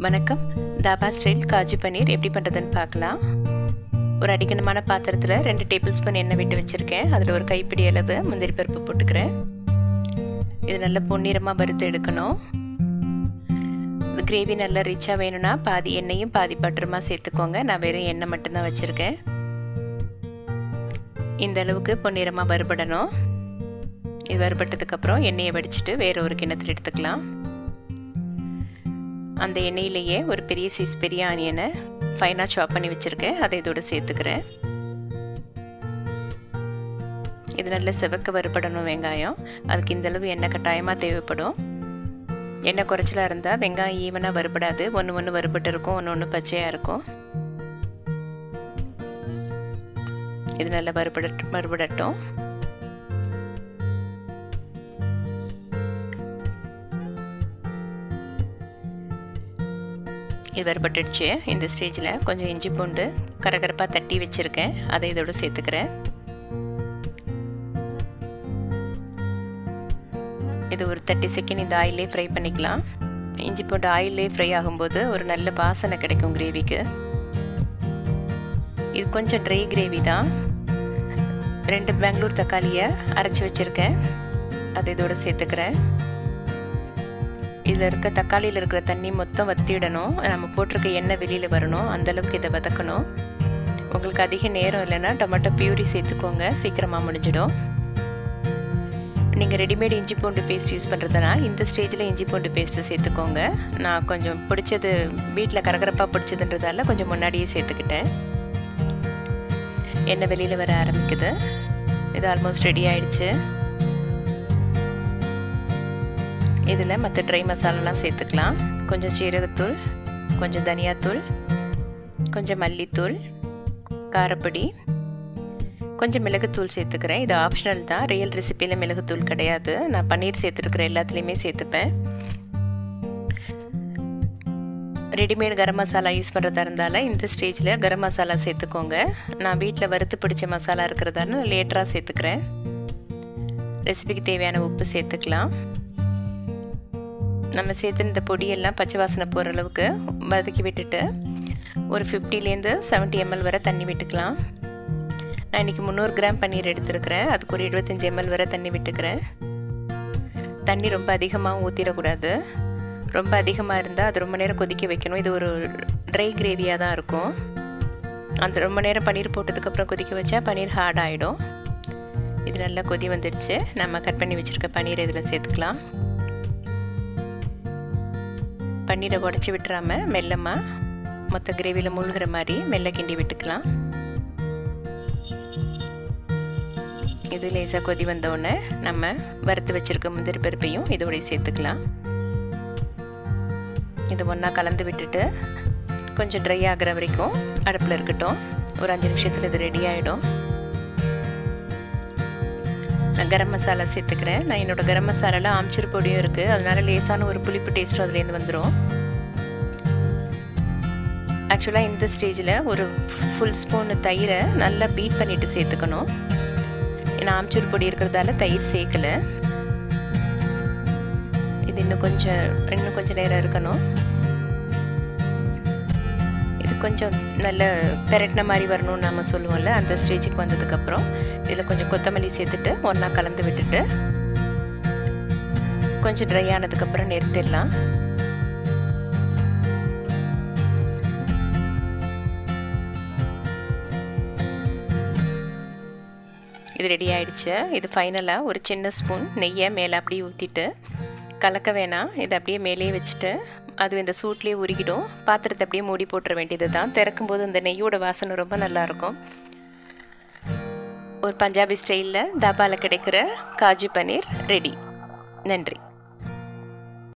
வணக்கம். தாபா ஸ்டைல் காஜு பன்னீர் எப்படி பண்ணுறதுன்னு பார்க்கலாம். ஒரு அடிக்கனமான பாத்திரத்தில் 2 டேபிள் ஸ்பூன் எண்ணெய் விட்டு வச்சுருக்கேன். அதில் ஒரு கைப்பிடி அளவு முந்திரி பருப்பு போட்டுக்கிறேன். இது நல்லா பொன்னிறமாக வறுத்து எடுக்கணும். இந்த கிரேவி நல்லா ரிச்சாக வேணும்னா பாதி எண்ணெயும் பாதி பட்டருமா சேர்த்துக்கோங்க. நான் வெறும் எண்ணெய் மட்டும்தான் வச்சுருக்கேன். இந்த அளவுக்கு பொன்னிறமாக வறுபடணும். இது வறுபட்டதுக்கப்புறம் எண்ணெயை வடிச்சிட்டு வேறு ஒரு கிண்ணத்தில் எடுத்துக்கலாம். அந்த எண்ணெயிலேயே ஒரு பெரிய சைஸ் பெரிய ஆனியனை ஃபைனாக சாப் பண்ணி வச்சுருக்கேன். அதை இதோடு சேர்த்துக்கிறேன். இது நல்ல செவக்க வறுபடணும் வெங்காயம். அதுக்கு இந்தளவு எண்ணெய் கட்டாயமாக தேவைப்படும். எண்ணெய் குறைச்சலாக இருந்தால் வெங்காயம் ஈவனாக வறுபடாது. ஒன்று வறுபட்டு இருக்கும், ஒன்று பச்சையாக இருக்கும். இது நல்லா வறுபடட்டும். இது வறுபட்டுடுச்சு. இந்த ஸ்டேஜில் கொஞ்சம் இஞ்சி பூண்டு கரகரப்பாக தட்டி வச்சுருக்கேன். அதை இதோடு சேர்த்துக்கிறேன். இது ஒரு 30 செகண்ட் இந்த ஆயிலே ஃப்ரை பண்ணிக்கலாம். இஞ்சி பூண்டு ஆயிலே ஃப்ரை ஆகும்போது ஒரு நல்ல வாசனை கிடைக்கும் கிரேவிக்கு. இது கொஞ்சம் ட்ரை கிரேவி தான். 2 பெங்களூர் தக்காளியை அரைச்சி வச்சுருக்கேன். அதை இதோடு சேர்த்துக்கிறேன். இதில் இருக்க தக்காளியில் இருக்கிற தண்ணி மொத்தம் வற்றிடணும். நம்ம போட்டிருக்க எண்ணெய் வெளியில் வரணும். அந்தளவுக்கு இதை வதக்கணும். உங்களுக்கு அதிக நேரம் இல்லைன்னா டொமேட்டோ பியூரி சேர்த்துக்கோங்க. சீக்கிரமாக முடிஞ்சிடும். நீங்கள் ரெடிமேட் இஞ்சி பூண்டு பேஸ்ட் யூஸ் பண்ணுறதுனா இந்த ஸ்டேஜில் இஞ்சி பூண்டு பேஸ்ட்டு சேர்த்துக்கோங்க. நான் கொஞ்சம் பிடிச்சது வீட்டில் கரகரப்பாக பிடிச்சதுன்றதால கொஞ்சம் முன்னாடியே சேர்த்துக்கிட்டேன். எண்ணெய் வெளியில் வர ஆரம்பிக்குது. இது ஆல்மோஸ்ட் ரெடி ஆயிடுச்சு. இதில் மற்ற ட்ரை மசாலாலாம் சேர்த்துக்கலாம். கொஞ்சம் சீரகத்தூள், கொஞ்சம் தனியாத்தூள், கொஞ்சம் மல்லித்தூள், காரப்பொடி, கொஞ்சம் மிளகுத்தூள் சேர்த்துக்கிறேன். இது ஆப்ஷனல் தான். ரியல் ரெசிப்பியில் மிளகுத்தூள் கிடையாது. நான் பன்னீர் சேர்த்துருக்கிற எல்லாத்துலேயுமே சேர்த்துப்பேன். ரெடிமேட் கரம் மசாலா யூஸ் பண்ணுறதா இருந்தாலும் இந்த ஸ்டேஜில் கரம் மசாலா சேர்த்துக்கோங்க. நான் வீட்டில் வறுத்து பிடிச்ச மசாலா இருக்கிறதால லேட்டராக சேர்த்துக்கிறேன். ரெசிபிக்கு தேவையான உப்பு சேர்த்துக்கலாம். நம்ம சேர்த்து இந்த பொடியெல்லாம் பச்சை வாசனை போகிற அளவுக்கு வதக்கி விட்டுட்டு ஒரு 50 to 70 ml வரை தண்ணி விட்டுக்கலாம். நான் இன்றைக்கி 300 கிராம் பன்னீர் எடுத்துருக்கிறேன். அதுக்கு ஒரு 25 ml வரை தண்ணி விட்டுக்கிறேன். தண்ணி ரொம்ப அதிகமாக ஊற்றிடக்கூடாது. ரொம்ப அதிகமாக இருந்தால் அது ரொம்ப நேரம் கொதிக்க வைக்கணும். இது ஒரு ட்ரை கிரேவியாக தான் இருக்கும். அந்த ரொம்ப நேரம் பன்னீர் போட்டதுக்கப்புறம் கொதிக்க வச்சா பன்னீர் ஹார்ட் ஆகிடும். இது நல்லா கொதி வந்துடுச்சு. நம்ம கட் பண்ணி வச்சுருக்க பன்னீரை இதில் சேர்த்துக்கலாம். பன்னீரை உடச்சி விட்டுறாமல் மெல்லமாக மொத்த கிரேவியில் மூழ்கிற மாதிரி மெல்ல கிண்டி விட்டுக்கலாம். இது லேசாக கொதி வந்தோடனே நம்ம வறுத்து வச்சுருக்க முந்திரி பருப்பையும் இதோடய சேர்த்துக்கலாம். இது ஒன்றா கலந்து விட்டுட்டு கொஞ்சம் ட்ரை ஆகிற வரைக்கும் அடுப்பில் இருக்கட்டும். ஒரு 5 நிமிஷத்தில் இது ரெடி ஆகிடும். நான் கரம் மசாலா சேர்த்துக்கிறேன். நான் என்னோடய கரம் மசாலாவில் ஆம்ச்சூர் பொடியும் இருக்குது. அதனால லேசான ஒரு புளிப்பு டேஸ்ட்டும் அதுலேருந்து வந்துடும். ஆக்சுவலாக இந்த ஸ்டேஜில் ஒரு ஃபுல் ஸ்பூன் தயிரை நல்லா பீட் பண்ணிவிட்டு சேர்த்துக்கணும். ஏன்னா ஆம்ச்சூர் பொடி இருக்கிறதால தயிர் சேர்க்கலை. இது இன்னும் கொஞ்சம் நேரம் இருக்கணும். இது கொஞ்சம் நல்ல பெரட்டின மாதிரி வரணும்னு நம்ம சொல்லுவோம்ல, அந்த ஸ்டேஜுக்கு வந்ததுக்கப்புறம் இதில் கொஞ்சம் கொத்தமல்லி சேர்த்துட்டு ஒன்றா கலந்து விட்டுட்டு கொஞ்சம் ட்ரை ஆனதுக்கப்புறம் நிறுத்திடலாம். இது ரெடி ஆகிடுச்சு. இது ஃபைனலாக ஒரு சின்ன ஸ்பூன் நெய்யை மேலே அப்படியே ஊற்றிட்டு கலக்க வேணாம். இதை அப்படியே மேலேயே வச்சுட்டு அது இந்த சூட்லேயே உருகிடும். பாத்திரத்தை அப்படியே மூடி போட்டுற வேண்டியது தான். திறக்கும்போது இந்த நெய்யோட வாசனை ரொம்ப நல்லாயிருக்கும். ஒரு பஞ்சாபி ஸ்டைலில் தாபாவில் கிடைக்கிற காஜு பன்னீர் ரெடி. நன்றி.